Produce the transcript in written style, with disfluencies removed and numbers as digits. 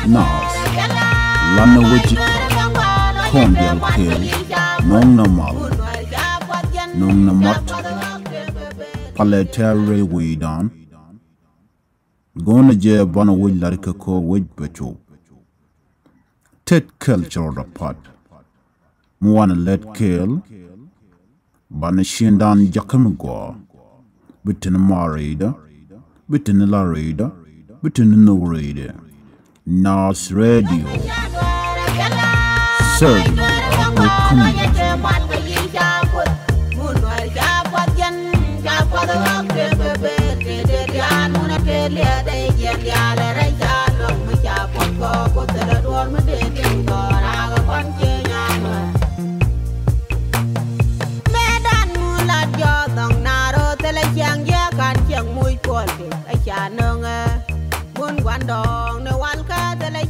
Nas, Lana Wajika, Kondial Kill, Nong Namal, Nong Namat, Paletary Wedan, Gona Je Bana Will Larika Ko Wid Becho, Ted Culture Apart, Muana Let Kill, Banashindan Jakamagua, Bitin Marida, Bitin Larida, Bitin No Raider, Nas Radio, serving our community. Dong no one ka de la